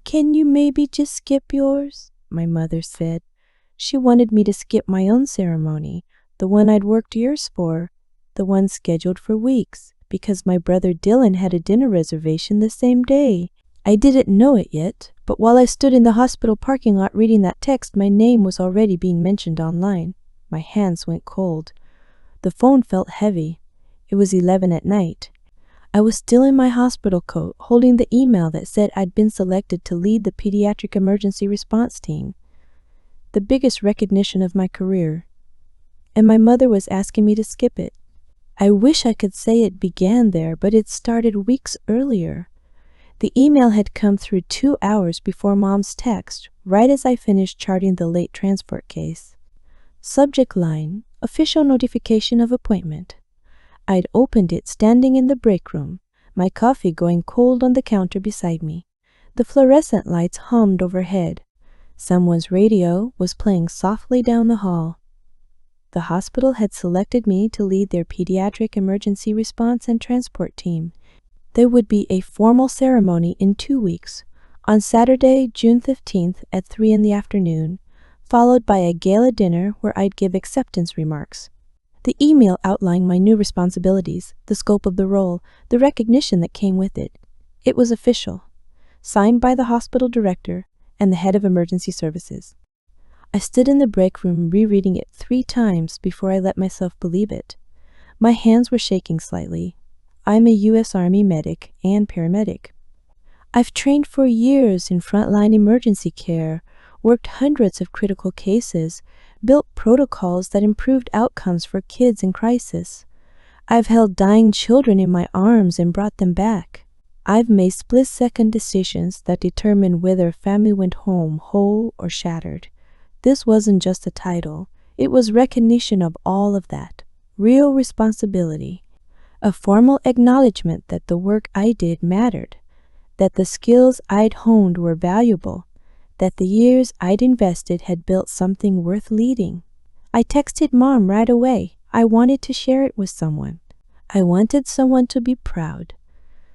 Can you maybe just skip yours? My mother said. She wanted me to skip my own ceremony, the one I'd worked years for, the one scheduled for weeks, because my brother Dylan had a dinner reservation the same day. I didn't know it yet, but while I stood in the hospital parking lot reading that text, my name was already being mentioned online. My hands went cold. The phone felt heavy. It was 11 at night. I was still in my hospital coat, holding the email that said I'd been selected to lead the pediatric emergency response team. The biggest recognition of my career. And my mother was asking me to skip it. I wish I could say it began there, but it started weeks earlier. The email had come through 2 hours before Mom's text, right as I finished charting the late transport case. Subject line, official notification of appointment. I'd opened it standing in the break room, my coffee going cold on the counter beside me. The fluorescent lights hummed overhead. Someone's radio was playing softly down the hall. The hospital had selected me to lead their pediatric emergency response and transport team. There would be a formal ceremony in 2 weeks, on Saturday, June 15th at 3 in the afternoon, followed by a gala dinner where I'd give acceptance remarks. The email outlined my new responsibilities, the scope of the role, the recognition that came with it. It was official, signed by the hospital director and the head of emergency services. I stood in the break room rereading it 3 times before I let myself believe it. My hands were shaking slightly. I'm a U.S. Army medic and paramedic. I've trained for years in frontline emergency care, worked hundreds of critical cases, built protocols that improved outcomes for kids in crisis. I've held dying children in my arms and brought them back. I've made split-second decisions that determined whether a family went home whole or shattered. This wasn't just a title. It was recognition of all of that. Real responsibility. A formal acknowledgement that the work I did mattered, that the skills I'd honed were valuable, that the years I'd invested had built something worth leading. I texted Mom right away. I wanted to share it with someone. I wanted someone to be proud.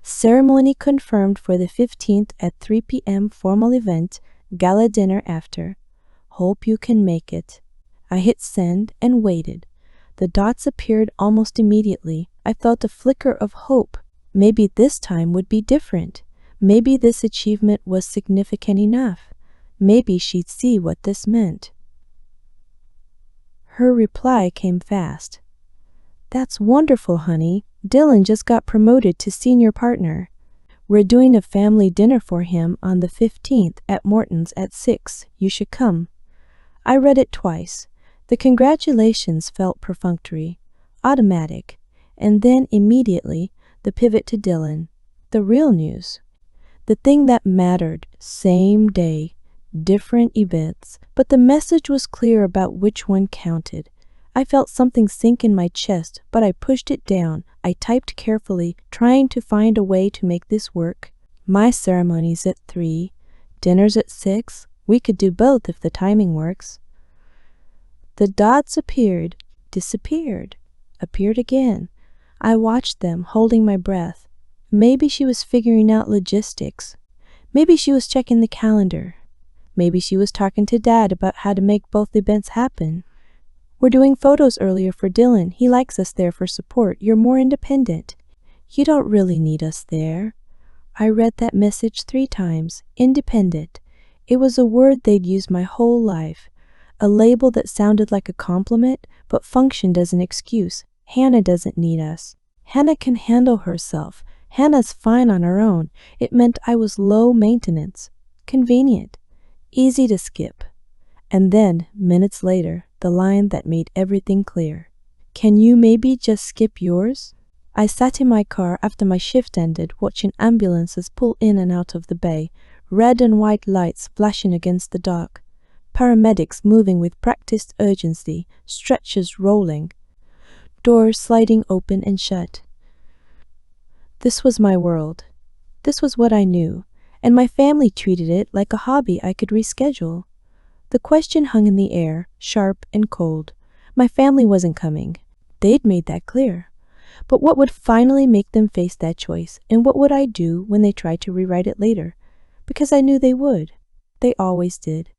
Ceremony confirmed for the 15th at 3 p.m. formal event, gala dinner after. Hope you can make it. I hit send and waited. The dots appeared almost immediately. I felt a flicker of hope. Maybe this time would be different. Maybe this achievement was significant enough. Maybe she'd see what this meant. Her reply came fast. That's wonderful, honey. Dylan just got promoted to senior partner. We're doing a family dinner for him on the 15th at Morton's at 6. You should come. I read it twice. The congratulations felt perfunctory, automatic, and then immediately the pivot to Dylan, the real news. The thing that mattered, same day, different events, but the message was clear about which one counted. I felt something sink in my chest, but I pushed it down. I typed carefully, trying to find a way to make this work. My ceremony's at 3, dinner's at 6. We could do both if the timing works. The dots appeared, disappeared, appeared again. I watched them, holding my breath. Maybe she was figuring out logistics. Maybe she was checking the calendar. Maybe she was talking to Dad about how to make both events happen. We're doing photos earlier for Dylan. He likes us there for support. You're more independent. You don't really need us there. I read that message 3 times. Independent. It was a word they'd used my whole life. A label that sounded like a compliment, but functioned as an excuse. Hannah doesn't need us. Hannah can handle herself. Hannah's fine on her own. It meant I was low maintenance. Convenient. Easy to skip. And then, minutes later, the line that made everything clear. Can you maybe just skip yours? I sat in my car after my shift ended, watching ambulances pull in and out of the bay, red and white lights flashing against the dock, paramedics moving with practiced urgency, stretchers rolling, doors sliding open and shut. This was my world. This was what I knew, and my family treated it like a hobby I could reschedule. The question hung in the air, sharp and cold. My family wasn't coming. They'd made that clear. But what would finally make them face that choice, and what would I do when they tried to rewrite it later? because I knew they would. They always did.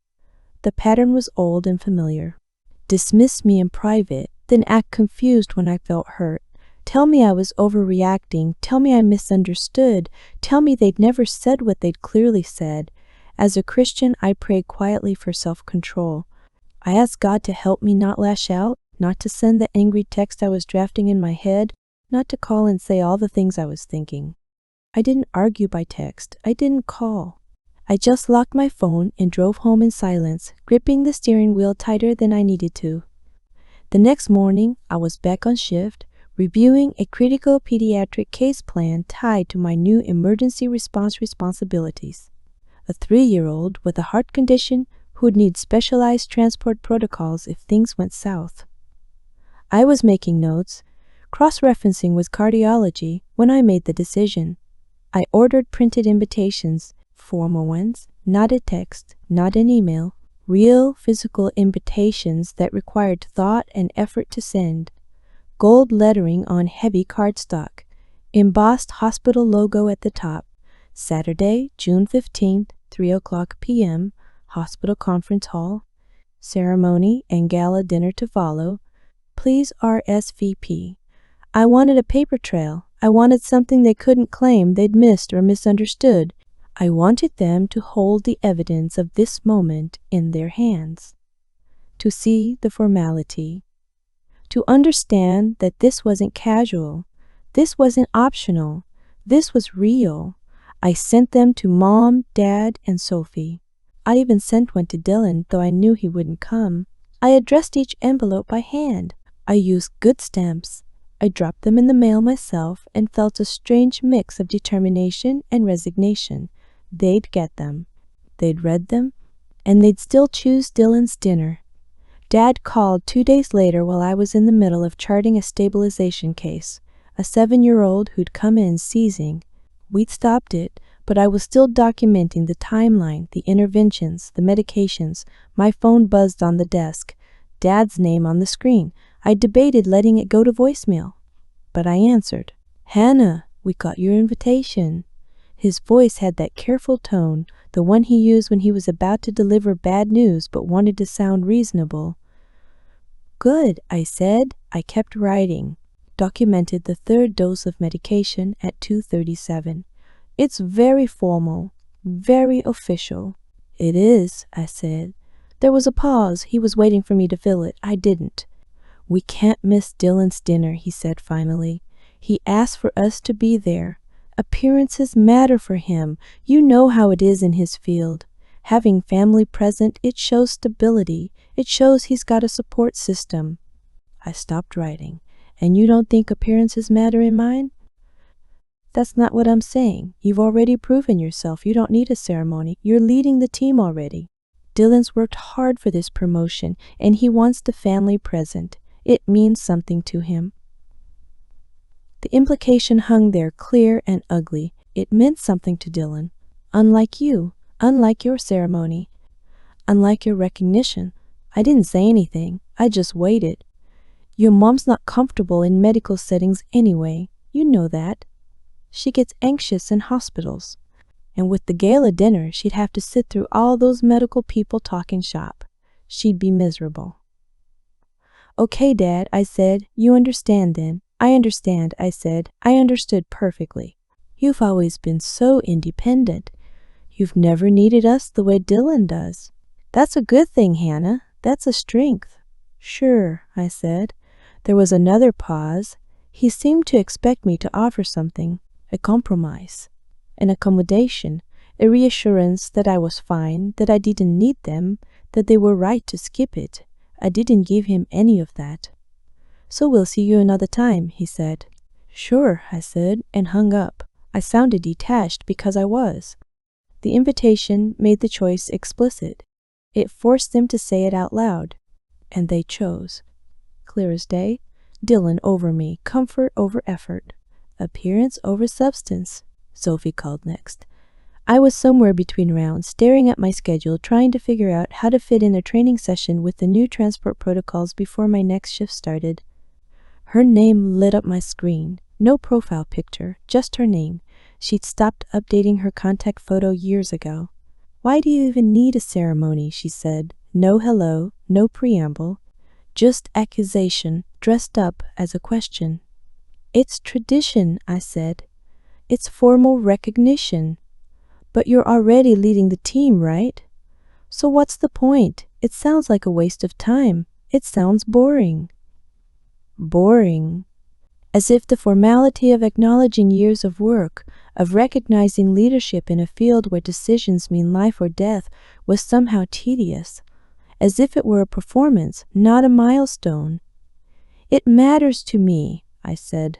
The pattern was old and familiar. Dismiss me in private, then act confused when I felt hurt. Tell me I was overreacting. Tell me I misunderstood. Tell me they'd never said what they'd clearly said. As a Christian, I prayed quietly for self-control. I asked God to help me not lash out, not to send the angry text I was drafting in my head, not to call and say all the things I was thinking. I didn't argue by text. I didn't call. I just locked my phone and drove home in silence, gripping the steering wheel tighter than I needed to. The next morning, I was back on shift, reviewing a critical pediatric case plan tied to my new emergency response responsibilities. A 3-year-old with a heart condition who'd need specialized transport protocols if things went south. I was making notes, cross-referencing with cardiology when I made the decision. I ordered printed invitations, formal ones, not a text, not an email, real physical invitations that required thought and effort to send. Gold lettering on heavy cardstock, embossed hospital logo at the top. Saturday, June 15th, 3:00 p.m., Hospital Conference Hall. Ceremony and gala dinner to follow. Please RSVP. I wanted a paper trail. I wanted something they couldn't claim they'd missed or misunderstood. I wanted them to hold the evidence of this moment in their hands. To see the formality. To understand that this wasn't casual. This wasn't optional. This was real. I sent them to Mom, Dad, and Sophie. I even sent one to Dylan, though I knew he wouldn't come. I addressed each envelope by hand. I used good stamps. I dropped them in the mail myself and felt a strange mix of determination and resignation. They'd get them. They'd read them, and they'd still choose Dylan's dinner. Dad called 2 days later while I was in the middle of charting a stabilization case. A 7-year-old who'd come in seizing. We'd stopped it, but I was still documenting the timeline, the interventions, the medications. My phone buzzed on the desk. Dad's name on the screen. I debated letting it go to voicemail, but I answered. "Hannah, we got your invitation." His voice had that careful tone, the one he used when he was about to deliver bad news but wanted to sound reasonable. "Good," I said. I kept writing. Documented the 3rd dose of medication at 2:37. "It's very formal, very official." "It is," I said. There was a pause. He was waiting for me to fill it. I didn't. "We can't miss Dylan's dinner," he said finally. "He asked for us to be there. Appearances matter for him. You know how it is in his field. Having family present, it shows stability. It shows he's got a support system." I stopped writing. "And you don't think appearances matter in mine?" "That's not what I'm saying. You've already proven yourself. You don't need a ceremony. You're leading the team already. Dylan's worked hard for this promotion, and he wants the family present. It means something to him." The implication hung there clear and ugly. It meant something to Dylan. Unlike you, unlike your ceremony, unlike your recognition. I didn't say anything. I just waited. Your mom's not comfortable in medical settings anyway. You know that. She gets anxious in hospitals. And with the gala dinner, she'd have to sit through all those medical people talking shop. She'd be miserable. "Okay, Dad," I said. "You understand then." "I understand," I said. I understood perfectly. "You've always been so independent. You've never needed us the way Dylan does." "That's a good thing, Hannah. That's a strength." "Sure," I said. There was another pause. He seemed to expect me to offer something, a compromise, an accommodation, a reassurance that I was fine, that I didn't need them, that they were right to skip it. I didn't give him any of that. "So we'll see you another time," he said. "Sure," I said, and hung up. I sounded detached because I was. The invitation made the choice explicit. It forced them to say it out loud. And they chose. Clear as day. Dylan over me, comfort over effort. Appearance over substance, Sophie called next. I was somewhere between rounds, staring at my schedule, trying to figure out how to fit in a training session with the new transport protocols before my next shift started. Her name lit up my screen. No profile picture, just her name. She'd stopped updating her contact photo years ago. "Why do you even need a ceremony?" she said. "No hello, no preamble. Just accusation dressed up as a question." "It's tradition," I said. "It's formal recognition." "But you're already leading the team, right?" "So what's the point? It sounds like a waste of time. It sounds boring." Boring. As if the formality of acknowledging years of work, of recognizing leadership in a field where decisions mean life or death, was somehow tedious. As if it were a performance, not a milestone. "It matters to me," I said.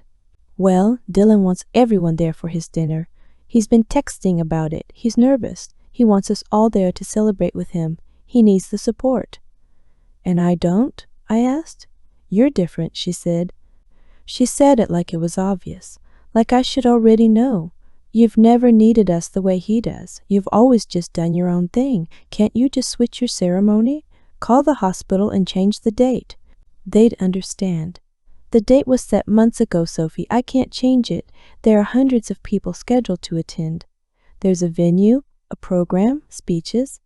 "Well, Dylan wants everyone there for his dinner. He's been texting about it. He's nervous. He wants us all there to celebrate with him. He needs the support." "And I don't?" I asked. "You're different," she said. She said it like it was obvious, like I should already know. "You've never needed us the way he does. You've always just done your own thing. Can't you just switch your ceremony? Call the hospital and change the date. They'd understand." "The date was set months ago, Sophie. I can't change it. There are hundreds of people scheduled to attend. There's a venue, a program, speeches.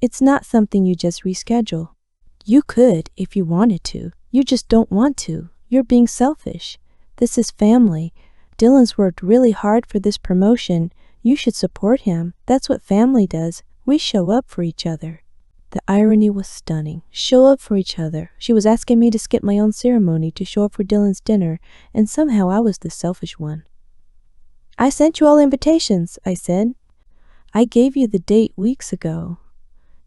It's not something you just reschedule." "You could if you wanted to. You just don't want to. You're being selfish. This is family. Dylan's worked really hard for this promotion. You should support him. That's what family does. We show up for each other." The irony was stunning. Show up for each other. She was asking me to skip my own ceremony to show up for Dylan's dinner, and somehow I was the selfish one. "I sent you all invitations," I said. "I gave you the date weeks ago."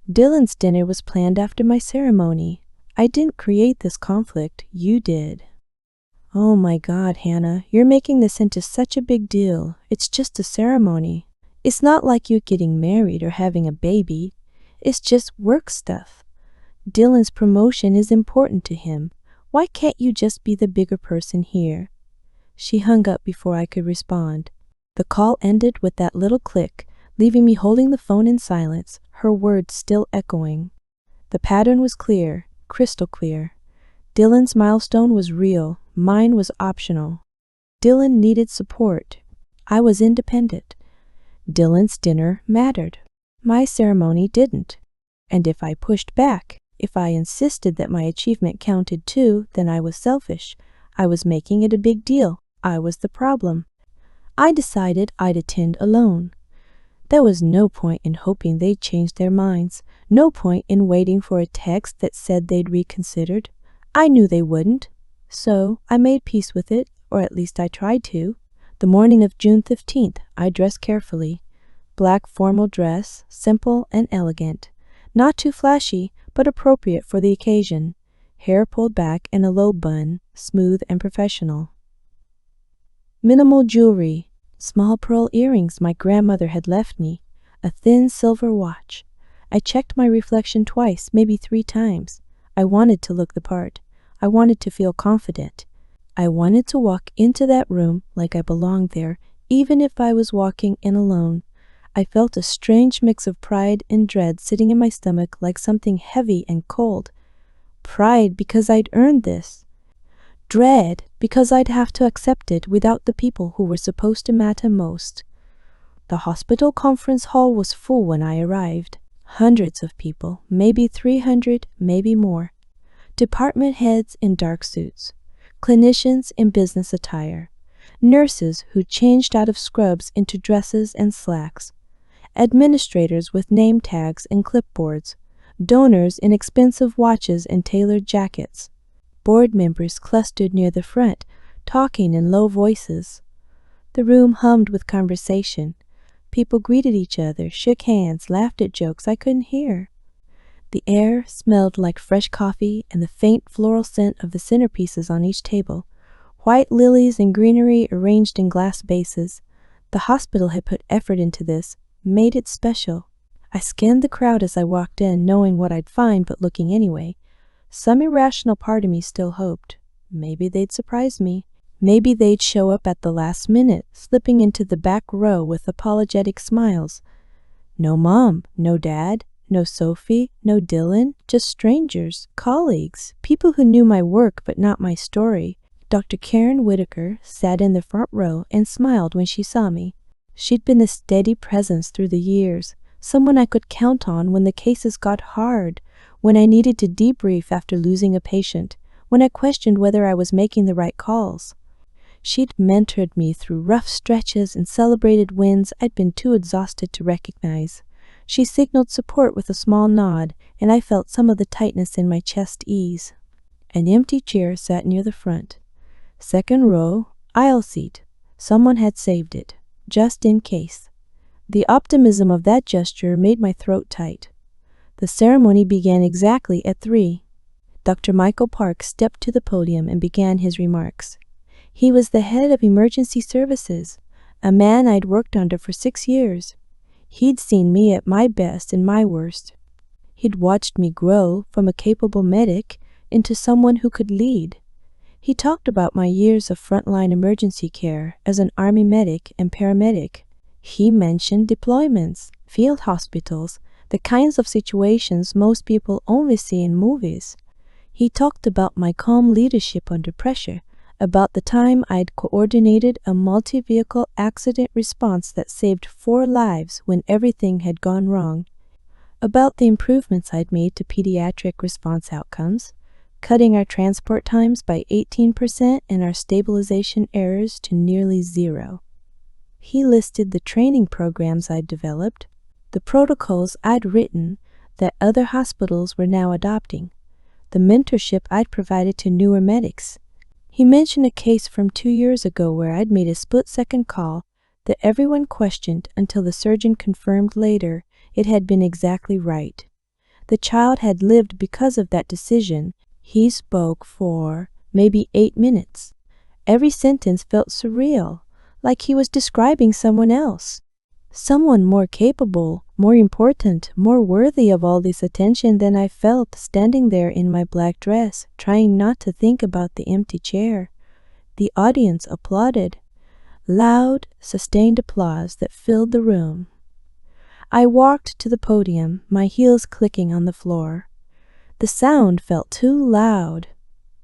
"Dylan's dinner was planned after my ceremony. I didn't create this conflict. You did." "Oh my God, Hannah, you're making this into such a big deal. It's just a ceremony. It's not like you getting married or having a baby. It's just work stuff. Dylan's promotion is important to him. Why can't you just be the bigger person here?" She hung up before I could respond. The call ended with that little click, leaving me holding the phone in silence, her words still echoing. The pattern was clear, crystal clear. Dylan's milestone was real, mine was optional. Dylan needed support. I was independent. Dylan's dinner mattered. My ceremony didn't. And if I pushed back, if I insisted that my achievement counted too, then I was selfish. I was making it a big deal. I was the problem. I decided I'd attend alone. There was no point in hoping they'd change their minds, no point in waiting for a text that said they'd reconsidered. I knew they wouldn't. So I made peace with it, or at least I tried to. The morning of June 15th, I dressed carefully. Black formal dress, simple and elegant. Not too flashy, but appropriate for the occasion. Hair pulled back in a low bun, smooth and professional. Minimal jewelry. Small pearl earrings my grandmother had left me. A thin silver watch. I checked my reflection twice, maybe 3 times. I wanted to look the part. I wanted to feel confident. I wanted to walk into that room like I belonged there, even if I was walking in alone. I felt a strange mix of pride and dread sitting in my stomach like something heavy and cold. Pride because I'd earned this. Dread because I'd have to accept it without the people who were supposed to matter most. The hospital conference hall was full when I arrived. Hundreds of people, maybe 300, maybe more. Department heads in dark suits. Clinicians in business attire. Nurses who changed out of scrubs into dresses and slacks. Administrators with name tags and clipboards. Donors in expensive watches and tailored jackets. Board members clustered near the front, talking in low voices. The room hummed with conversation. People greeted each other, shook hands, laughed at jokes I couldn't hear. The air smelled like fresh coffee and the faint floral scent of the centerpieces on each table. White lilies and greenery arranged in glass vases. The hospital had put effort into this, made it special. I scanned the crowd as I walked in, knowing what I'd find, but looking anyway. Some irrational part of me still hoped. Maybe they'd surprise me. Maybe they'd show up at the last minute, slipping into the back row with apologetic smiles. No mom, no dad, no Sophie, no Dylan, just strangers, colleagues, people who knew my work but not my story. Dr. Karen Whitaker sat in the front row and smiled when she saw me. She'd been a steady presence through the years, someone I could count on when the cases got hard, when I needed to debrief after losing a patient, when I questioned whether I was making the right calls. She'd mentored me through rough stretches and celebrated wins I'd been too exhausted to recognize. She signaled support with a small nod, and I felt some of the tightness in my chest ease. An empty chair sat near the front. Second row, aisle seat. Someone had saved it, just in case. The optimism of that gesture made my throat tight. The ceremony began exactly at 3. Dr. Michael Park stepped to the podium and began his remarks. He was the head of emergency services, a man I'd worked under for 6 years. He'd seen me at my best and my worst. He'd watched me grow from a capable medic into someone who could lead. He talked about my years of frontline emergency care as an Army medic and paramedic. He mentioned deployments, field hospitals, the kinds of situations most people only see in movies. He talked about my calm leadership under pressure, about the time I'd coordinated a multi-vehicle accident response that saved 4 lives when everything had gone wrong, about the improvements I'd made to pediatric response outcomes, cutting our transport times by 18% and our stabilization errors to nearly 0. He listed the training programs I'd developed, the protocols I'd written that other hospitals were now adopting, the mentorship I'd provided to newer medics. He mentioned a case from 2 years ago where I'd made a split-second call that everyone questioned until the surgeon confirmed later it had been exactly right. The child had lived because of that decision. He spoke for maybe 8 minutes. Every sentence felt surreal, like he was describing someone else. Someone more capable, more important, more worthy of all this attention than I felt standing there in my black dress, trying not to think about the empty chair. The audience applauded. Loud, sustained applause that filled the room. I walked to the podium, my heels clicking on the floor. The sound felt too loud.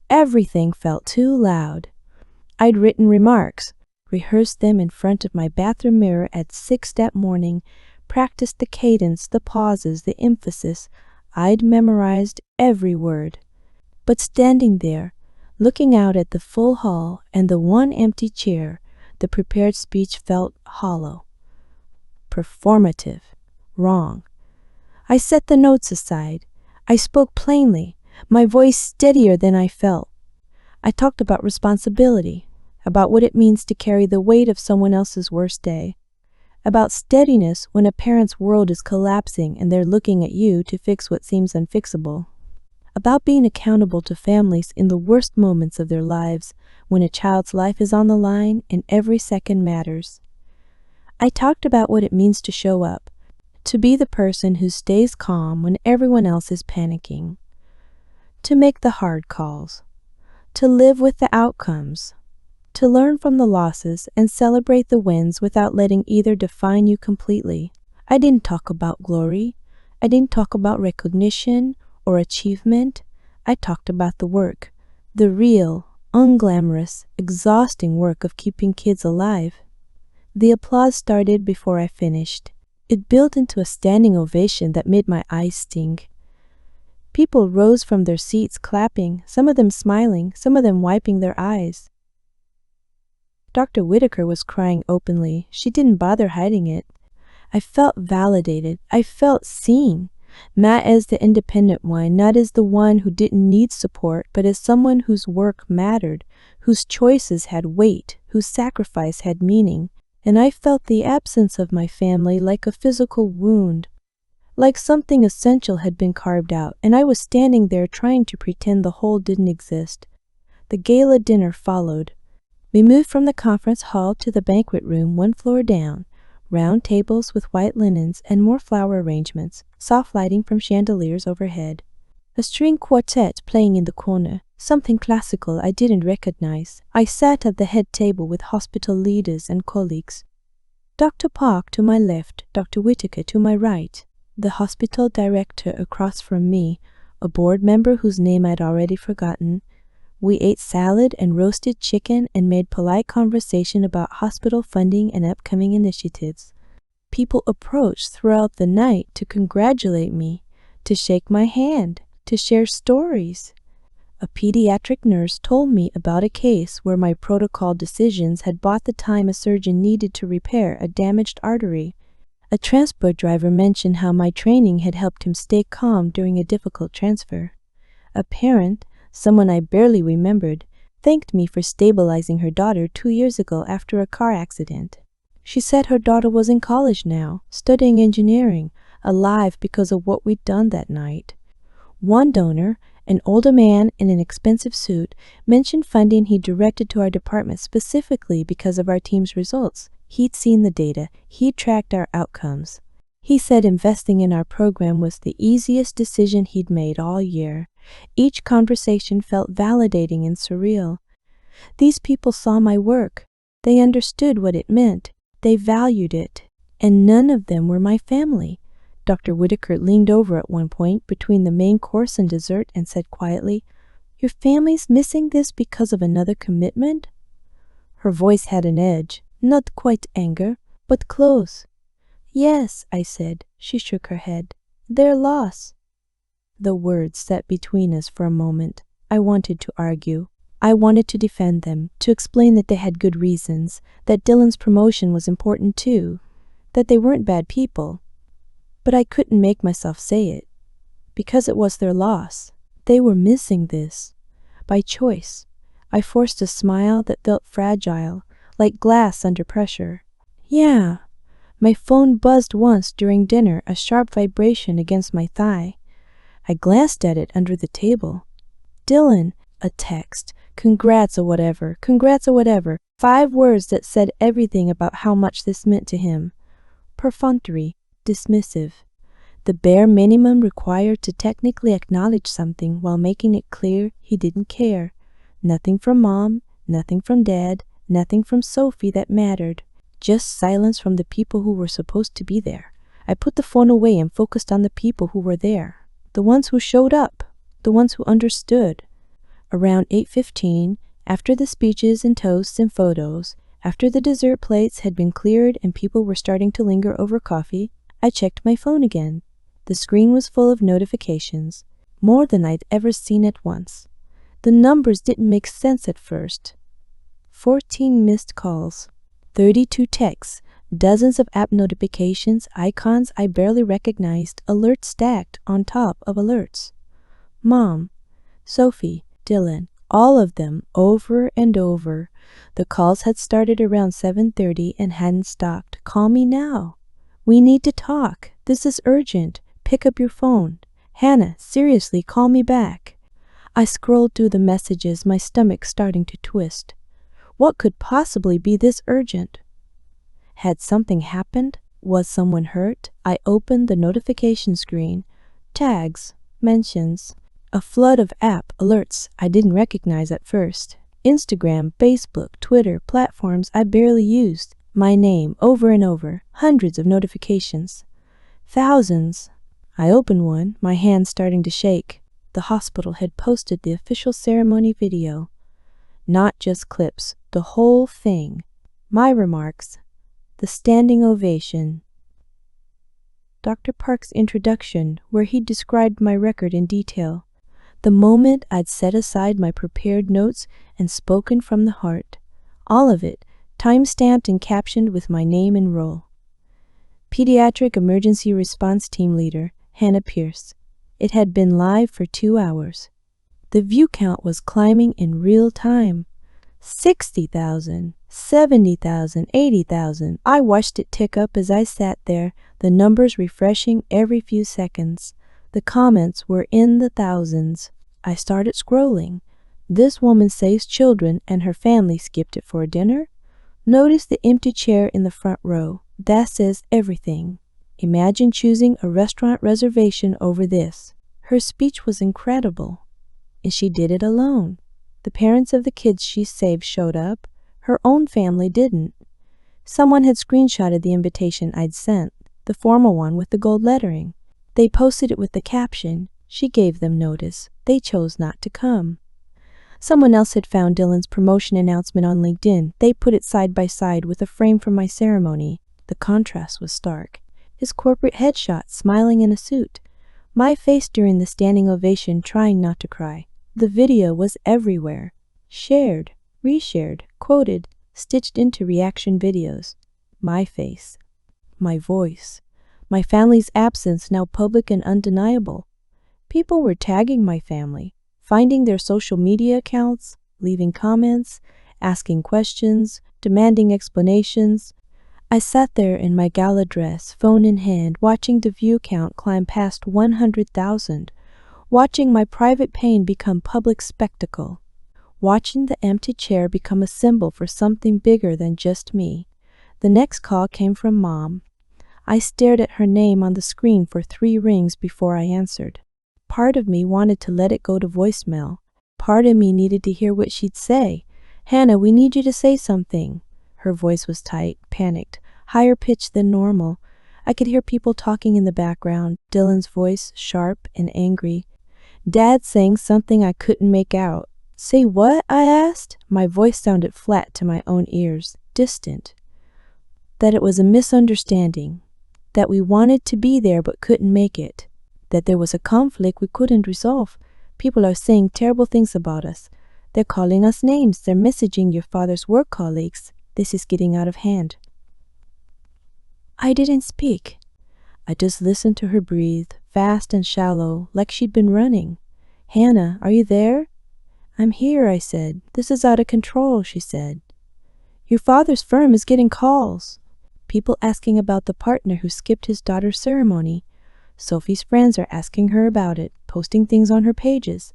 Everything felt too loud. I'd written remarks, rehearsed them in front of my bathroom mirror at 6 that morning, practiced the cadence, the pauses, the emphasis. I'd memorized every word. But standing there, looking out at the full hall and the one empty chair, the prepared speech felt hollow, performative, wrong. I set the notes aside. I spoke plainly, my voice steadier than I felt. I talked about responsibility, about what it means to carry the weight of someone else's worst day, about steadiness when a parent's world is collapsing and they're looking at you to fix what seems unfixable, about being accountable to families in the worst moments of their lives when a child's life is on the line and every second matters. I talked about what it means to show up, to be the person who stays calm when everyone else is panicking, to make the hard calls, to live with the outcomes, to learn from the losses and celebrate the wins without letting either define you completely. I didn't talk about glory. I didn't talk about recognition or achievement. I talked about the work, the real, unglamorous, exhausting work of keeping kids alive. The applause started before I finished. It built into a standing ovation that made my eyes sting. People rose from their seats clapping, some of them smiling, some of them wiping their eyes. Dr. Whitaker was crying openly. She didn't bother hiding it. I felt validated. I felt seen. Not as the independent one, not as the one who didn't need support, but as someone whose work mattered, whose choices had weight, whose sacrifice had meaning. And I felt the absence of my family like a physical wound, like something essential had been carved out, and I was standing there trying to pretend the whole didn't exist. The gala dinner followed. We moved from the conference hall to the banquet room 1 floor down, round tables with white linens and more flower arrangements, soft lighting from chandeliers overhead. A string quartet playing in the corner, something classical I didn't recognize. I sat at the head table with hospital leaders and colleagues. Dr. Park to my left, Dr. Whitaker to my right, the hospital director across from me, a board member whose name I'd already forgotten, We ate salad and roasted chicken and made polite conversation about hospital funding and upcoming initiatives. People approached throughout the night to congratulate me, to shake my hand, to share stories. A pediatric nurse told me about a case where my protocol decisions had bought the time a surgeon needed to repair a damaged artery. A transport driver mentioned how my training had helped him stay calm during a difficult transfer. A parent, someone I barely remembered, thanked me for stabilizing her daughter 2 years ago after a car accident. She said her daughter was in college now, studying engineering, alive because of what we'd done that night. One donor, an older man in an expensive suit, mentioned funding he directed to our department specifically because of our team's results. He'd seen the data, he'd tracked our outcomes. He said investing in our program was the easiest decision he'd made all year. Each conversation felt validating and surreal. These people saw my work. They understood what it meant. They valued it. And none of them were my family. Dr. Whitaker leaned over at one point between the main course and dessert and said quietly, "Your family's missing this because of another commitment?" Her voice had an edge, not quite anger, but close. "Yes," I said. She shook her head. "Their loss." The words sat between us for a moment. I wanted to argue. I wanted to defend them, to explain that they had good reasons, that Dylan's promotion was important too, that they weren't bad people. But I couldn't make myself say it, because it was their loss. They were missing this. By choice, I forced a smile that felt fragile, like glass under pressure. "Yeah." My phone buzzed once during dinner, a sharp vibration against my thigh. I glanced at it under the table. "Dylan," a text. Congrats or whatever. 5 words that said everything about how much this meant to him. Perfunctory, dismissive. The bare minimum required to technically acknowledge something while making it clear he didn't care. Nothing from Mom, nothing from Dad, nothing from Sophie that mattered. Just silence from the people who were supposed to be there. I put the phone away and focused on the people who were there. The ones who showed up. The ones who understood. Around 8:15, after the speeches and toasts and photos, after the dessert plates had been cleared and people were starting to linger over coffee, I checked my phone again. The screen was full of notifications, more than I'd ever seen at once. The numbers didn't make sense at first. 14 missed calls, 32 texts, dozens of app notifications, icons I barely recognized, alerts stacked on top of alerts. Mom, Sophie, Dylan, all of them, over and over. The calls had started around 7:30 and hadn't stopped. "Call me now. We need to talk. This is urgent. Pick up your phone. Hannah, seriously, call me back." I scrolled through the messages, my stomach starting to twist. What could possibly be this urgent? Had something happened? Was someone hurt? I opened the notification screen. Tags, mentions. A flood of app alerts I didn't recognize at first. Instagram, Facebook, Twitter, platforms I barely used. My name over and over. Hundreds of notifications. Thousands. I opened one, my hand starting to shake. The hospital had posted the official ceremony video. Not just clips, the whole thing. My remarks. The standing ovation. Dr. Park's introduction, where he described my record in detail. The moment I'd set aside my prepared notes and spoken from the heart. All of it, time-stamped and captioned with my name and role. Pediatric Emergency Response Team Leader, Hannah Pierce. It had been live for 2 hours. The view count was climbing in real time. 60,000, 70,000, 80,000. I watched it tick up as I sat there, the numbers refreshing every few seconds. The comments were in the thousands. I started scrolling. This woman saves children and her family skipped it for dinner? Notice the empty chair in the front row. That says everything. Imagine choosing a restaurant reservation over this. Her speech was incredible. And she did it alone. The parents of the kids she saved showed up. Her own family didn't. Someone had screenshotted the invitation I'd sent, the formal one with the gold lettering. They posted it with the caption, "She gave them notice. They chose not to come." Someone else had found Dylan's promotion announcement on LinkedIn. They put it side by side with a frame from my ceremony. The contrast was stark. His corporate headshot, smiling in a suit. My face during the standing ovation, trying not to cry. The video was everywhere. Shared, reshared, quoted, stitched into reaction videos. My face. My voice. My family's absence, now public and undeniable. People were tagging my family, finding their social media accounts, leaving comments, asking questions, demanding explanations. I sat there in my gala dress, phone in hand, watching the view count climb past 100,000, watching my private pain become public spectacle, watching the empty chair become a symbol for something bigger than just me. The next call came from Mom. I stared at her name on the screen for 3 rings before I answered. Part of me wanted to let it go to voicemail. Part of me needed to hear what she'd say. "Hannah, we need you to say something." Her voice was tight, panicked, higher pitched than normal. I could hear people talking in the background, Dylan's voice sharp and angry. Dad saying something I couldn't make out. "Say what?" I asked. My voice sounded flat to my own ears, distant. That it was a misunderstanding. That we wanted to be there but couldn't make it. That there was a conflict we couldn't resolve. People are saying terrible things about us. They're calling us names. They're messaging your father's work colleagues. This is getting out of hand. I didn't speak. I just listened to her breathe, fast and shallow, like she'd been running. "Hannah, are you there?" "I'm here," I said. "This is out of control," she said. "Your father's firm is getting calls. People asking about the partner who skipped his daughter's ceremony. Sophie's friends are asking her about it, posting things on her pages.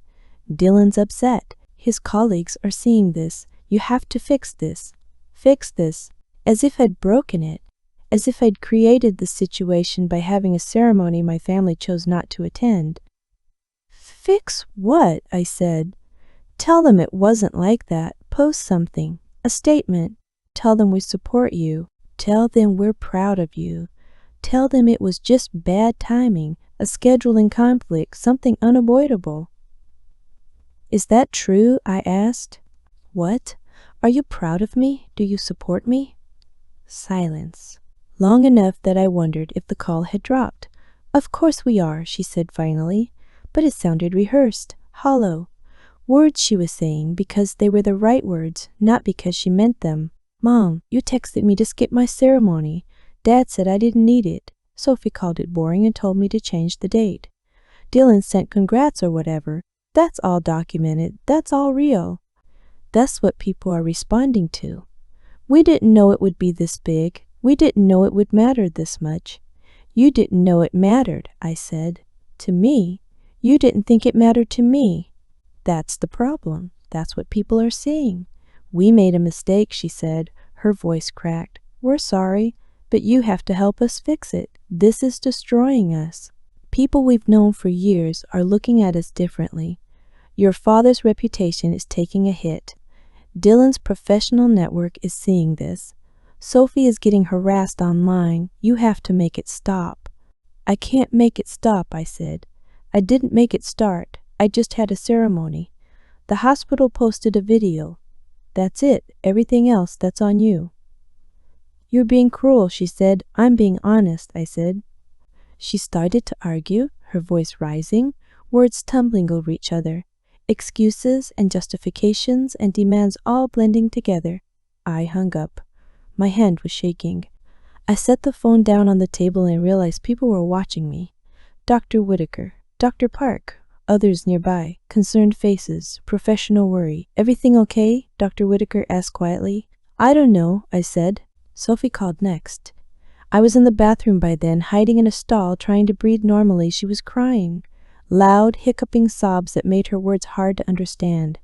Dylan's upset. His colleagues are seeing this. You have to fix this. Fix this." As if I'd broken it. As if I'd created the situation by having a ceremony my family chose not to attend. "Fix what?" I said. "Tell them it wasn't like that. Post something. A statement. Tell them we support you. Tell them we're proud of you. Tell them it was just bad timing, a scheduling conflict, something unavoidable." "Is that true?" I asked. "What? Are you proud of me? Do you support me?" Silence. Long enough that I wondered if the call had dropped. "Of course we are," she said finally, but it sounded rehearsed, hollow. Words she was saying because they were the right words, not because she meant them. "Mom, you texted me to skip my ceremony. Dad said I didn't need it. Sophie called it boring and told me to change the date. Dylan sent congrats or whatever. That's all documented. That's all real." That's what people are responding to. "We didn't know it would be this big. We didn't know it would matter this much." "You didn't know it mattered," I said. "To me. You didn't think it mattered to me." That's the problem. That's what people are seeing. "We made a mistake," she said. Her voice cracked. "We're sorry, but you have to help us fix it. This is destroying us." People we've known for years are looking at us differently. Your father's reputation is taking a hit. Dylan's professional network is seeing this. Sophie is getting harassed online. You have to make it stop. "I can't make it stop," I said. "I didn't make it start. I just had a ceremony. The hospital posted a video. That's it. Everything else, that's on you." "You're being cruel," she said. "I'm being honest," I said. She started to argue, her voice rising, words tumbling over each other. Excuses and justifications and demands all blending together. I hung up. My hand was shaking. I set the phone down on the table and realized people were watching me. Dr. Whitaker, Dr. Park, others nearby, concerned faces, professional worry. "Everything okay?" Dr. Whitaker asked quietly. "I don't know," I said. Sophie called next. I was in the bathroom by then, hiding in a stall, trying to breathe normally. She was crying. Loud, hiccuping sobs that made her words hard to understand.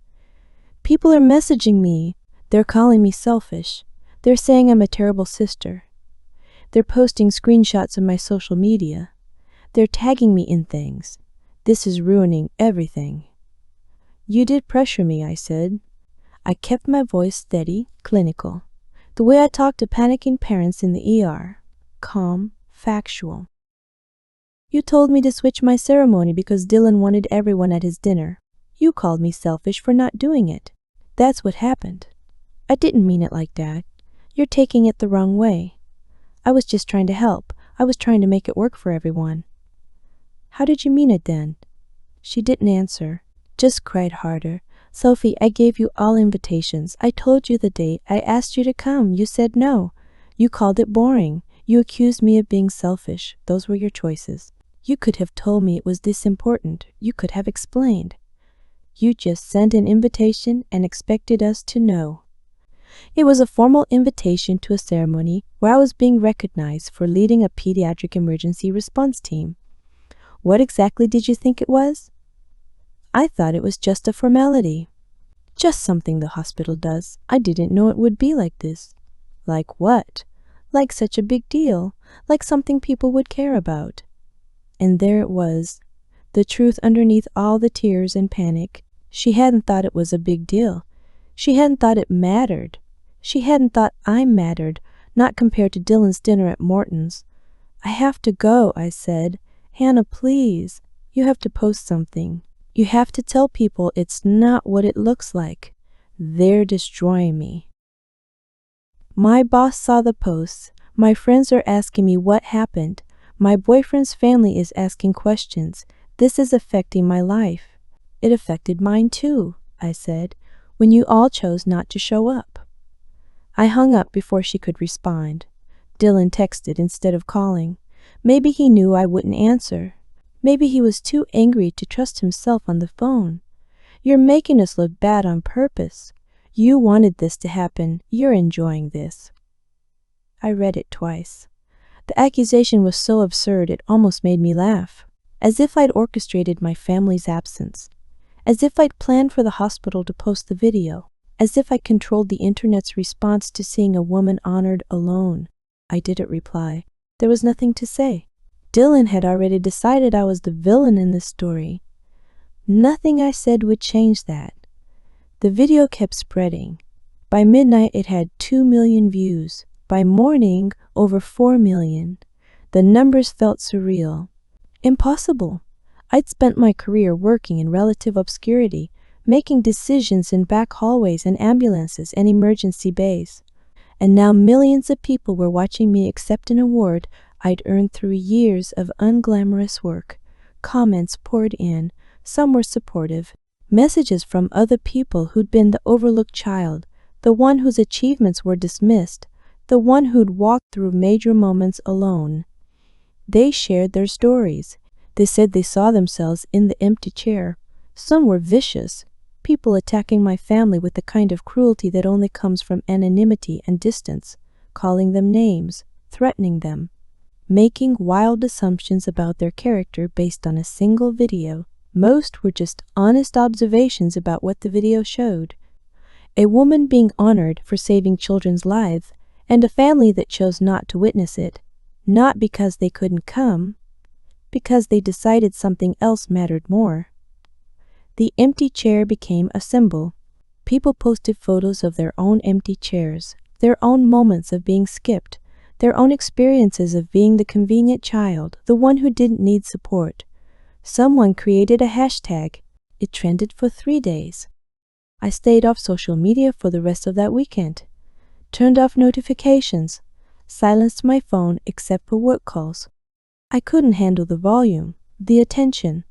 "People are messaging me. They're calling me selfish. They're saying I'm a terrible sister. They're posting screenshots of my social media. They're tagging me in things. This is ruining everything." "You did pressure me," I said. I kept my voice steady, clinical. The way I talk to panicking parents in the ER. Calm, factual. "You told me to switch my ceremony because Dylan wanted everyone at his dinner. You called me selfish for not doing it. That's what happened. I didn't mean it like that. You're taking it the wrong way. I was just trying to help. I was trying to make it work for everyone." "How did you mean it then?" She didn't answer, just cried harder. "Sophie, I gave you all invitations. I told you the date. I asked you to come. You said no. You called it boring. You accused me of being selfish. Those were your choices. You could have told me it was this important. You could have explained. You just sent an invitation and expected us to know." It was a formal invitation to a ceremony where I was being recognized for leading a pediatric emergency response team. What exactly did you think it was? I thought it was just a formality. Just something the hospital does. I didn't know it would be like this. Like what? Like such a big deal. Like something people would care about. And there it was. The truth underneath all the tears and panic. She hadn't thought it was a big deal. She hadn't thought it mattered. She hadn't thought I mattered, not compared to Dylan's dinner at Morton's. "I have to go," I said. "Hannah, please. You have to post something. You have to tell people it's not what it looks like. They're destroying me." My boss saw the posts. My friends are asking me what happened. My boyfriend's family is asking questions. This is affecting my life. "It affected mine too," I said, "when you all chose not to show up." I hung up before she could respond. Dylan texted instead of calling. Maybe he knew I wouldn't answer. Maybe he was too angry to trust himself on the phone. "You're making us look bad on purpose. You wanted this to happen. You're enjoying this." I read it twice. The accusation was so absurd it almost made me laugh. As if I'd orchestrated my family's absence. As if I'd planned for the hospital to post the video. As if I controlled the internet's response to seeing a woman honored alone. I didn't reply. There was nothing to say. Dylan had already decided I was the villain in this story. Nothing I said would change that. The video kept spreading. By midnight it had 2 million views. By morning, over 4 million. The numbers felt surreal. Impossible. I'd spent my career working in relative obscurity, making decisions in back hallways and ambulances and emergency bays. And now millions of people were watching me accept an award I'd earned through years of unglamorous work. Comments poured in. Some were supportive. Messages from other people who'd been the overlooked child, the one whose achievements were dismissed, the one who'd walked through major moments alone. They shared their stories. They said they saw themselves in the empty chair. Some were vicious. People attacking my family with the kind of cruelty that only comes from anonymity and distance, calling them names, threatening them, making wild assumptions about their character based on a single video. Most were just honest observations about what the video showed. A woman being honored for saving children's lives, and a family that chose not to witness it, not because they couldn't come, because they decided something else mattered more. The empty chair became a symbol. People posted photos of their own empty chairs, their own moments of being skipped, their own experiences of being the convenient child, the one who didn't need support. Someone created a hashtag. It trended for 3 days. I stayed off social media for the rest of that weekend. Turned off notifications. Silenced my phone except for work calls. I couldn't handle the volume, the attention,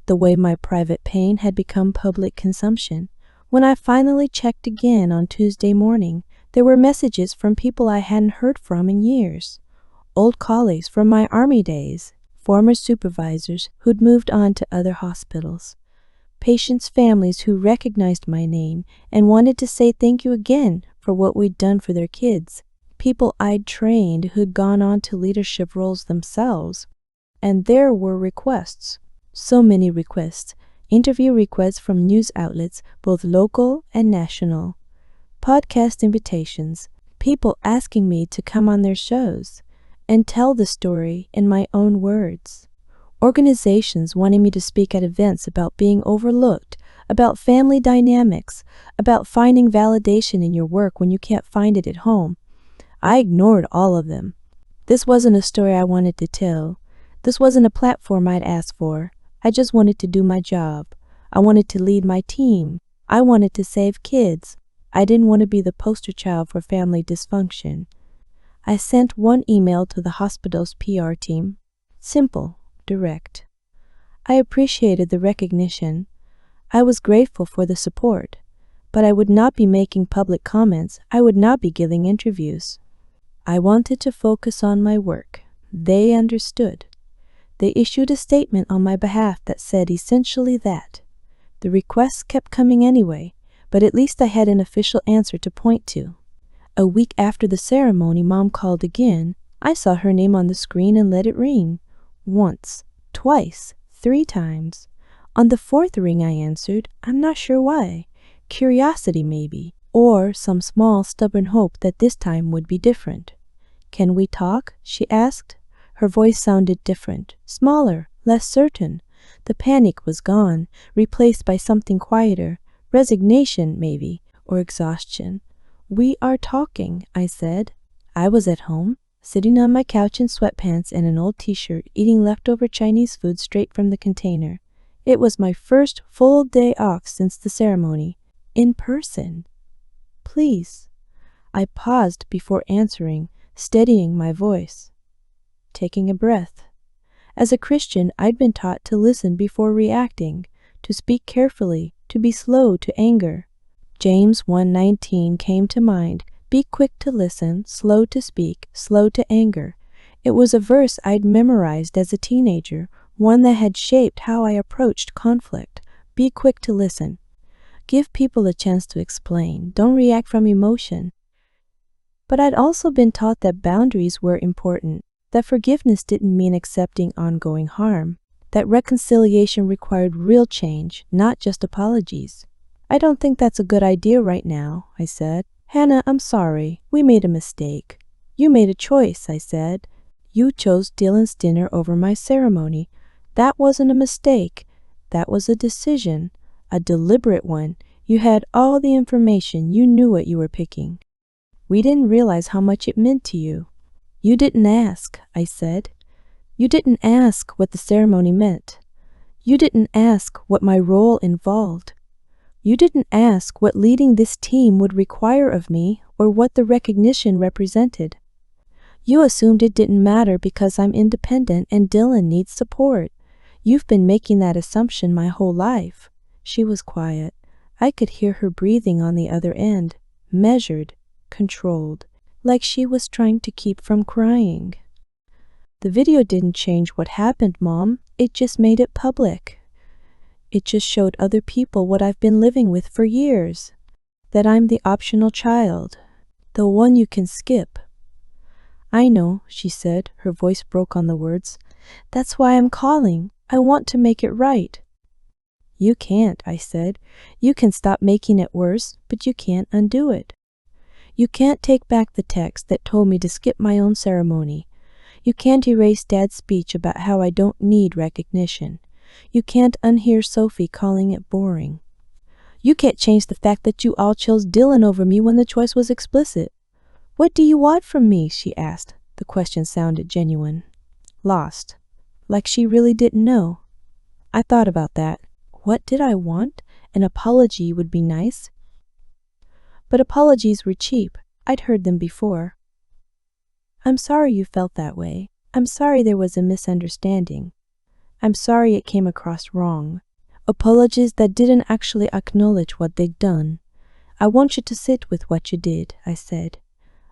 the way my private pain had become public consumption. When I finally checked again on Tuesday morning, there were messages from people I hadn't heard from in years. Old colleagues from my army days, former supervisors who'd moved on to other hospitals, patients' families who recognized my name and wanted to say thank you again for what we'd done for their kids, people I'd trained who'd gone on to leadership roles themselves. And there were requests. So many requests. Interview requests from news outlets, both local and national. Podcast invitations. People asking me to come on their shows and tell the story in my own words. Organizations wanting me to speak at events about being overlooked, about family dynamics, about finding validation in your work when you can't find it at home. I ignored all of them. This wasn't a story I wanted to tell. This wasn't a platform I'd asked for. I just wanted to do my job. I wanted to lead my team. I wanted to save kids. I didn't want to be the poster child for family dysfunction. I sent one email to the hospital's PR team. Simple, direct. I appreciated the recognition. I was grateful for the support. But I would not be making public comments. I would not be giving interviews. I wanted to focus on my work. They understood. They issued a statement on my behalf that said essentially that. The requests kept coming anyway, but at least I had an official answer to point to. A week after the ceremony, Mom called again. I saw her name on the screen and let it ring. Once, twice, 3 times. On the 4th ring I answered, I'm not sure why. Curiosity maybe, or some small stubborn hope that this time would be different. Can we talk? She asked. Her voice sounded different, smaller, less certain. The panic was gone, replaced by something quieter, resignation maybe, or exhaustion. We are talking, I said. I was at home, sitting on my couch in sweatpants and an old t-shirt, eating leftover Chinese food straight from the container. It was my first full day off since the ceremony. In person. Please. I paused before answering, steadying my voice. Taking a breath. As a Christian, I'd been taught to listen before reacting, to speak carefully, to be slow to anger. James 1:19 came to mind. Be quick to listen, slow to speak, slow to anger. It was a verse I'd memorized as a teenager, one that had shaped how I approached conflict. Be quick to listen. Give people a chance to explain. Don't react from emotion. But I'd also been taught that boundaries were important, that forgiveness didn't mean accepting ongoing harm, that reconciliation required real change, not just apologies. I don't think that's a good idea right now, I said. Hannah, I'm sorry. We made a mistake. You made a choice, I said. You chose Dylan's dinner over my ceremony. That wasn't a mistake. That was a decision. A deliberate one. You had all the information. You knew what you were picking. We didn't realize how much it meant to you. You didn't ask, I said. You didn't ask what the ceremony meant. You didn't ask what my role involved. You didn't ask what leading this team would require of me or what the recognition represented. You assumed it didn't matter because I'm independent and Dylan needs support. You've been making that assumption my whole life. She was quiet. I could hear her breathing on the other end, measured, controlled, like she was trying to keep from crying. The video didn't change what happened, Mom. It just made it public. It just showed other people what I've been living with for years. That I'm the optional child, the one you can skip. I know, she said, her voice broke on the words. That's why I'm calling. I want to make it right. You can't, I said. You can stop making it worse, but you can't undo it. You can't take back the text that told me to skip my own ceremony. You can't erase Dad's speech about how I don't need recognition. You can't unhear Sophie calling it boring. You can't change the fact that you all chose Dylan over me when the choice was explicit. What do you want from me? She asked. The question sounded genuine. Lost. Like she really didn't know. I thought about that. What did I want? An apology would be nice. But apologies were cheap. I'd heard them before. I'm sorry you felt that way. I'm sorry there was a misunderstanding. I'm sorry it came across wrong. Apologies that didn't actually acknowledge what they'd done. I want you to sit with what you did, I said.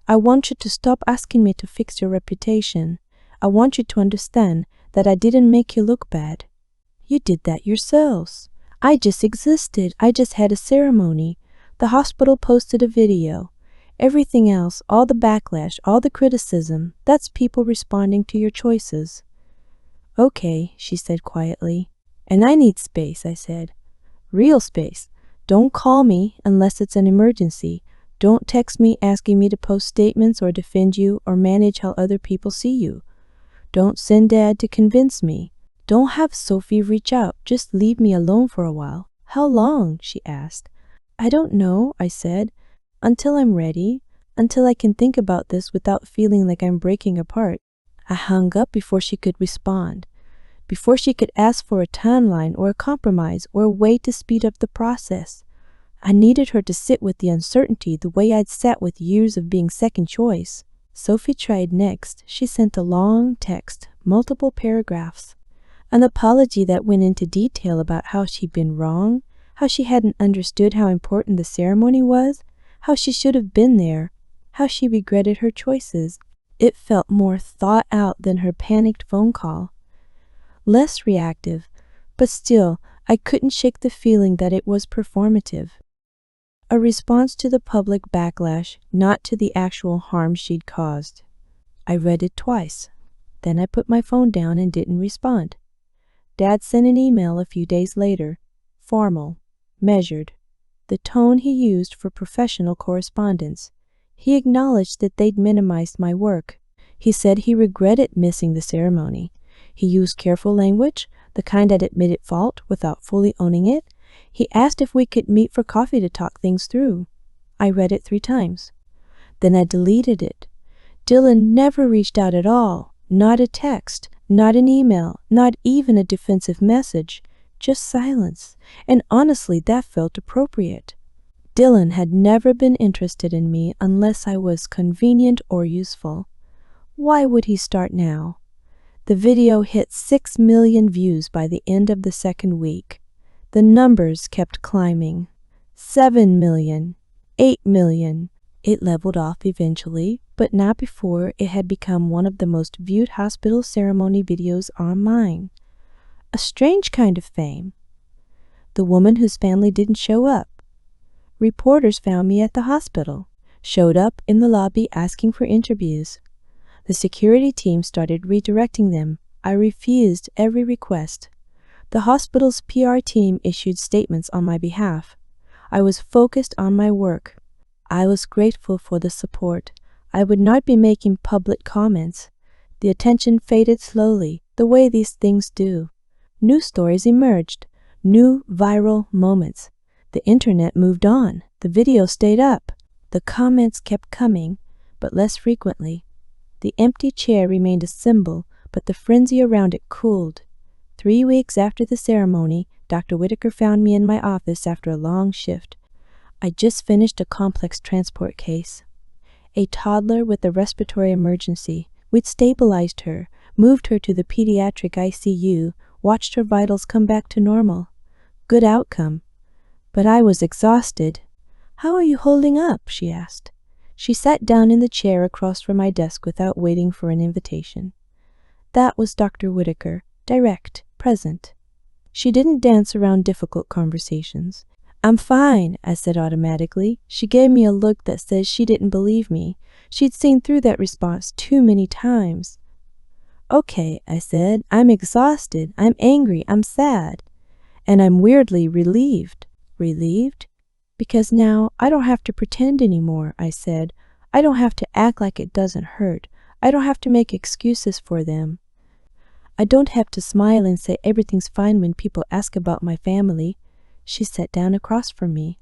I want you to stop asking me to fix your reputation. I want you to understand that I didn't make you look bad. You did that yourselves. I just existed. I just had a ceremony. The hospital posted a video. Everything else, all the backlash, all the criticism, that's people responding to your choices. Okay, she said quietly. And I need space, I said. Real space. Don't call me unless it's an emergency. Don't text me asking me to post statements or defend you or manage how other people see you. Don't send Dad to convince me. Don't have Sophie reach out. Just leave me alone for a while. How long? She asked. I don't know, I said. Until I'm ready. Until I can think about this without feeling like I'm breaking apart. I hung up before she could respond. before she could ask for a timeline or a compromise or a way to speed up the process. I needed her to sit with the uncertainty the way I'd sat with years of being second choice. Sophie tried next. She sent a long text, multiple paragraphs, an apology that went into detail about how she'd been wrong, how she hadn't understood how important the ceremony was, how she should have been there, how she regretted her choices. It felt more thought out than her panicked phone call. Less reactive, but still, I couldn't shake the feeling that it was performative. A response to the public backlash, not to the actual harm she'd caused. I read it twice. Then I put my phone down and didn't respond. Dad sent an email a few days later. Formal, measured, the tone he used for professional correspondence. He acknowledged that they'd minimized my work. He said he regretted missing the ceremony. He used careful language, the kind that admitted fault without fully owning it. He asked if we could meet for coffee to talk things through. I read it 3 times. Then I deleted it. Dylan never reached out at all. Not a text, not an email, not even a defensive message. Just silence. And honestly, that felt appropriate. Dylan had never been interested in me unless I was convenient or useful. Why would he start now? The video hit 6 million views by the end of the second week. The numbers kept climbing. 7 million, 8 million. It leveled off eventually, but not before it had become one of the most viewed hospital ceremony videos online. A strange kind of fame. The woman whose family didn't show up. Reporters found me at the hospital, showed up in the lobby asking for interviews. The security team started redirecting them. I refused every request. The hospital's PR team issued statements on my behalf. I was focused on my work. I was grateful for the support. I would not be making public comments. The attention faded slowly, the way these things do. New stories emerged, new viral moments. The internet moved on. The video stayed up. The comments kept coming, but less frequently. The empty chair remained a symbol, but the frenzy around it cooled. 3 weeks after the ceremony, Dr. Whitaker found me in my office after a long shift. I just finished a complex transport case. A toddler with a respiratory emergency. We'd stabilized her, moved her to the pediatric ICU, watched her vitals come back to normal. Good outcome. But I was exhausted. "How are you holding up?" she asked. She sat down in the chair across from my desk without waiting for an invitation. That was Dr. Whitaker, direct, present. She didn't dance around difficult conversations. "I'm fine," I said automatically. She gave me a look that says she didn't believe me. She'd seen through that response too many times. "Okay," I said. "I'm exhausted. I'm angry. I'm sad. And I'm weirdly relieved." Relieved? "Because now I don't have to pretend anymore," I said. "I don't have to act like it doesn't hurt. I don't have to make excuses for them. I don't have to smile and say everything's fine when people ask about my family." She sat down across from me.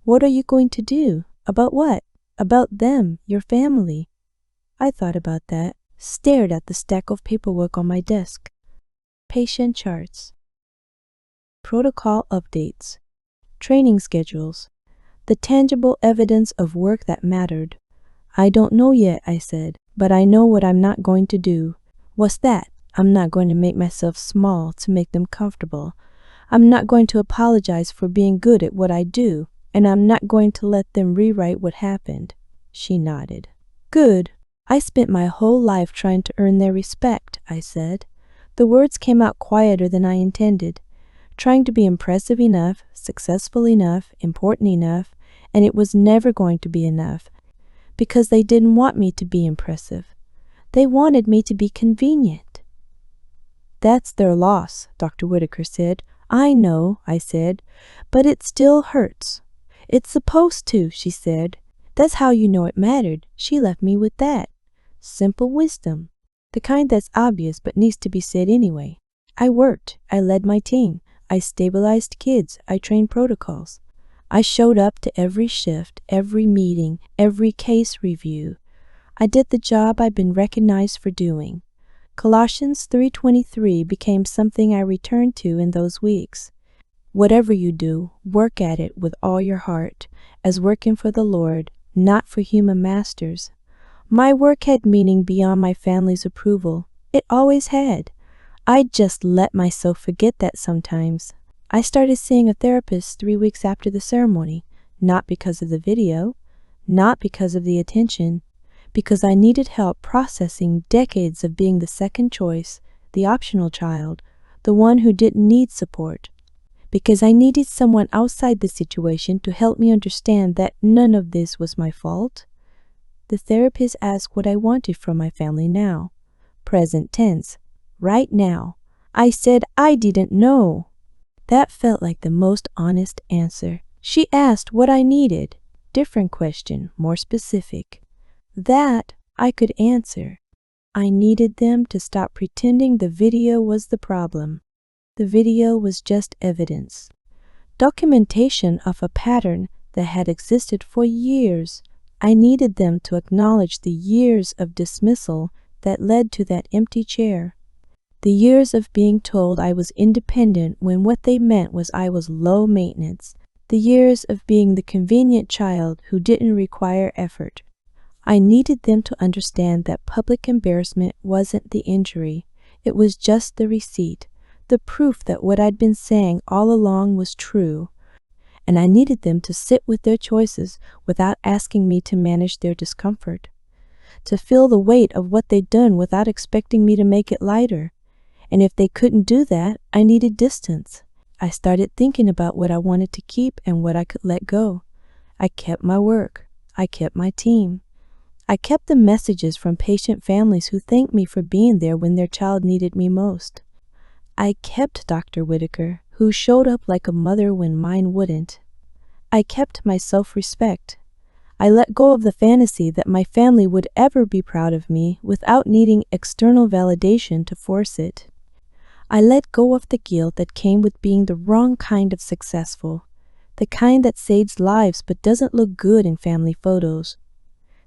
"What are you going to do?" "About what?" "About them, your family." I thought about that, stared at the stack of paperwork on my desk. Patient charts. Protocol updates. Training schedules. The tangible evidence of work that mattered. "I don't know yet," I said, "but I know what I'm not going to do." "What's that?" "I'm not going to make myself small to make them comfortable. I'm not going to apologize for being good at what I do, and I'm not going to let them rewrite what happened." She nodded. "Good. I spent my whole life trying to earn their respect," I said. The words came out quieter than I intended. Trying to be impressive enough, successful enough, important enough, and it was never going to be enough, because they didn't want me to be impressive. They wanted me to be convenient. "That's their loss," Dr. Whitaker said. "I know," I said, "but it still hurts." "It's supposed to," she said. "That's how you know it mattered." She left me with that. Simple wisdom. The kind that's obvious but needs to be said anyway. I worked. I led my team. I stabilized kids. I trained protocols. I showed up to every shift, every meeting, every case review. I did the job I've been recognized for doing. Colossians 3:23 became something I returned to in those weeks. Whatever you do, work at it with all your heart, as working for the Lord, not for human masters. My work had meaning beyond my family's approval. It always had. I just let myself forget that sometimes. I started seeing a therapist 3 weeks after the ceremony, not because of the video, not because of the attention, because I needed help processing decades of being the second choice, the optional child, the one who didn't need support. Because I needed someone outside the situation to help me understand that none of this was my fault. The therapist asked what I wanted from my family now. Present tense. Right now. I said I didn't know. That felt like the most honest answer. She asked what I needed. Different question, more specific. That I could answer. I needed them to stop pretending the video was the problem. The video was just evidence. Documentation of a pattern that had existed for years. I needed them to acknowledge the years of dismissal that led to that empty chair. The years of being told I was independent when what they meant was I was low maintenance. The years of being the convenient child who didn't require effort. I needed them to understand that public embarrassment wasn't the injury. It was just the receipt, the proof that what I'd been saying all along was true. And I needed them to sit with their choices without asking me to manage their discomfort. To feel the weight of what they'd done without expecting me to make it lighter. And if they couldn't do that, I needed distance. I started thinking about what I wanted to keep and what I could let go. I kept my work. I kept my team. I kept the messages from patient families who thanked me for being there when their child needed me most. I kept Dr. Whitaker, who showed up like a mother when mine wouldn't. I kept my self-respect. I let go of the fantasy that my family would ever be proud of me without needing external validation to force it. I let go of the guilt that came with being the wrong kind of successful, the kind that saves lives but doesn't look good in family photos,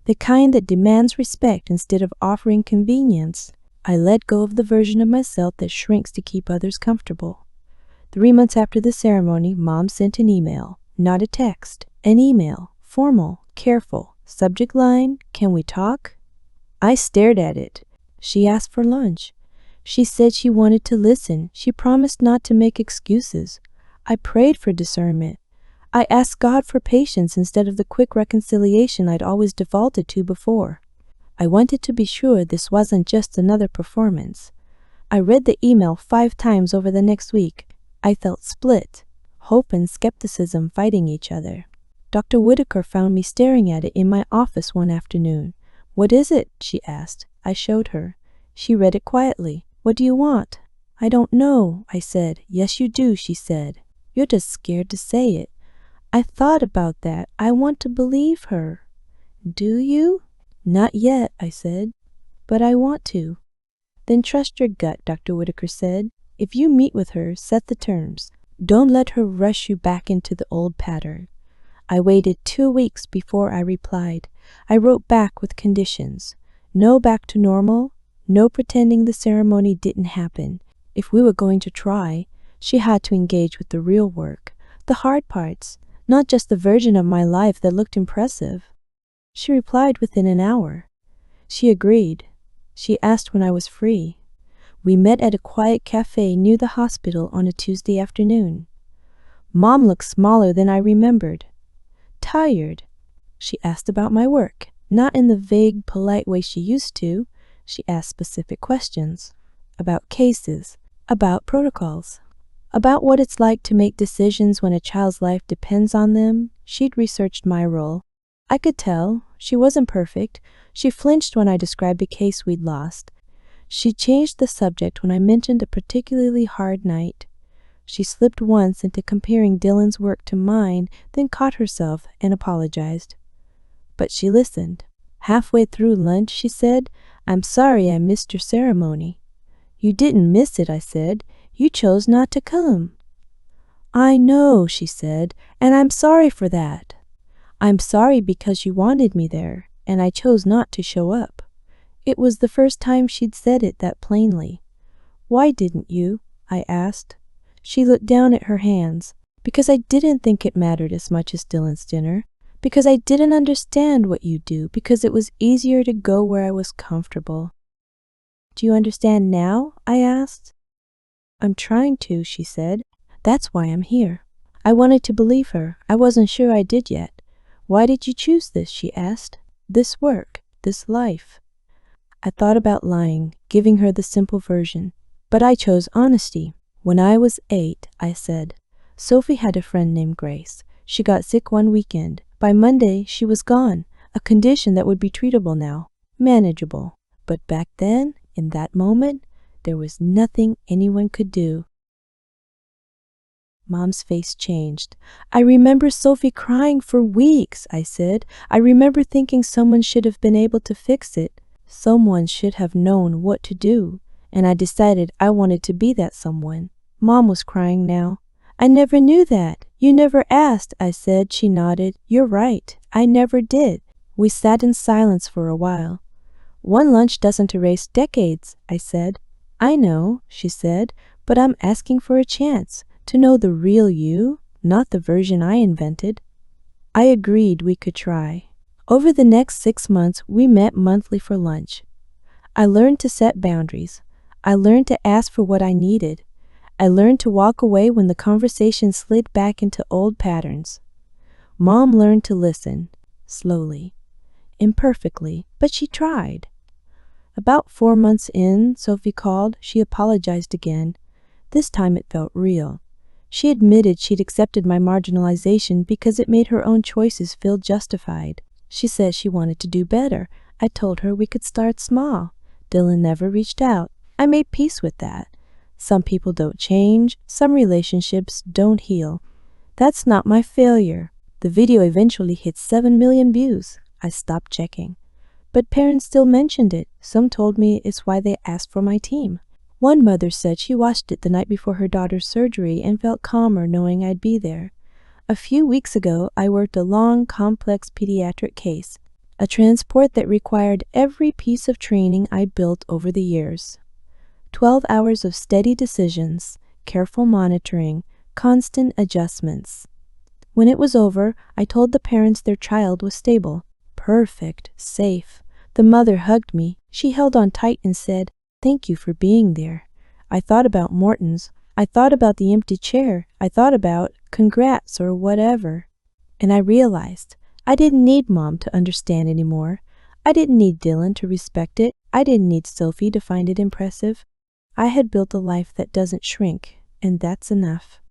the kind that demands respect instead of offering convenience. I let go of the version of myself that shrinks to keep others comfortable. 3 months after the ceremony, Mom sent an email, not a text, an email, formal, careful, subject line, "Can we talk?" I stared at it. She asked for lunch. She said she wanted to listen. She promised not to make excuses. I prayed for discernment. I asked God for patience instead of the quick reconciliation I'd always defaulted to before. I wanted to be sure this wasn't just another performance. I read the email 5 times over the next week. I felt split, hope and skepticism fighting each other. Dr. Whitaker found me staring at it in my office one afternoon. "What is it?" she asked. I showed her. She read it quietly. "What do you want?" "I don't know," I said. "Yes, you do," she said. "You're just scared to say it." I thought about that. I want to believe her. "Do you?" "Not yet," I said, "but I want to." "Then trust your gut," Dr. Whitaker said. "If you meet with her, set the terms. Don't let her rush you back into the old pattern." I waited 2 weeks before I replied. I wrote back with conditions. No back to normal. No pretending the ceremony didn't happen. If we were going to try, she had to engage with the real work, the hard parts, not just the version of my life that looked impressive. She replied within an hour. She agreed. She asked when I was free. We met at a quiet cafe near the hospital on a Tuesday afternoon. Mom looked smaller than I remembered. "Tired?" She asked about my work, not in the vague, polite way she used to. She asked specific questions. About cases. About protocols. About what it's like to make decisions when a child's life depends on them. She'd researched my role. I could tell. She wasn't perfect. She flinched when I described a case we'd lost. She changed the subject when I mentioned a particularly hard night. She slipped once into comparing Dylan's work to mine, then caught herself and apologized. But she listened. Halfway through lunch, she said, "I'm sorry I missed your ceremony." "You didn't miss it," I said. "You chose not to come." "I know," she said, "and I'm sorry for that. I'm sorry because you wanted me there, and I chose not to show up. It was the first time she'd said it that plainly. "Why didn't you?" I asked. She looked down at her hands. "Because I didn't think it mattered as much as Dylan's dinner. Because I didn't understand what you do. Because it was easier to go where I was comfortable." "Do you understand now?" I asked. "I'm trying to," she said. "That's why I'm here." I wanted to believe her. I wasn't sure I did yet. "Why did you choose this?" she asked. "This work, this life." I thought about lying, giving her the simple version. But I chose honesty. "When I was 8, I said, Sophie had a friend named Grace. She got sick one weekend. By Monday, she was gone, a condition that would be treatable now, manageable. But back then, in that moment, there was nothing anyone could do." Mom's face changed. "I remember Sophie crying for weeks," I said. "I remember thinking someone should have been able to fix it. Someone should have known what to do. And I decided I wanted to be that someone." Mom was crying now. "I never knew that. You never asked," I said. She nodded. "You're right. I never did." We sat in silence for a while. "One lunch doesn't erase decades," I said. "I know," she said, "but I'm asking for a chance to know the real you, not the version I invented." I agreed we could try. Over the next 6 months, we met monthly for lunch. I learned to set boundaries. I learned to ask for what I needed. I learned to walk away when the conversation slid back into old patterns. Mom learned to listen, slowly, imperfectly, but she tried. About 4 months in, Sophie called. She apologized again. This time it felt real. She admitted she'd accepted my marginalization because it made her own choices feel justified. She said she wanted to do better. I told her we could start small. Dylan never reached out. I made peace with that. Some people don't change. Some relationships don't heal. That's not my failure. The video eventually hit 7 million views. I stopped checking. But parents still mentioned it. Some told me it's why they asked for my team. One mother said she watched it the night before her daughter's surgery and felt calmer knowing I'd be there. A few weeks ago, I worked a long, complex pediatric case, a transport that required every piece of training I built over the years. 12 hours of steady decisions, careful monitoring, constant adjustments. When it was over, I told the parents their child was stable, perfect, safe. The mother hugged me. She held on tight and said, "Thank you for being there." I thought about Morton's. I thought about the empty chair. I thought about congrats or whatever. And I realized I didn't need Mom to understand anymore. I didn't need Dylan to respect it. I didn't need Sophie to find it impressive. I had built a life that doesn't shrink, and that's enough.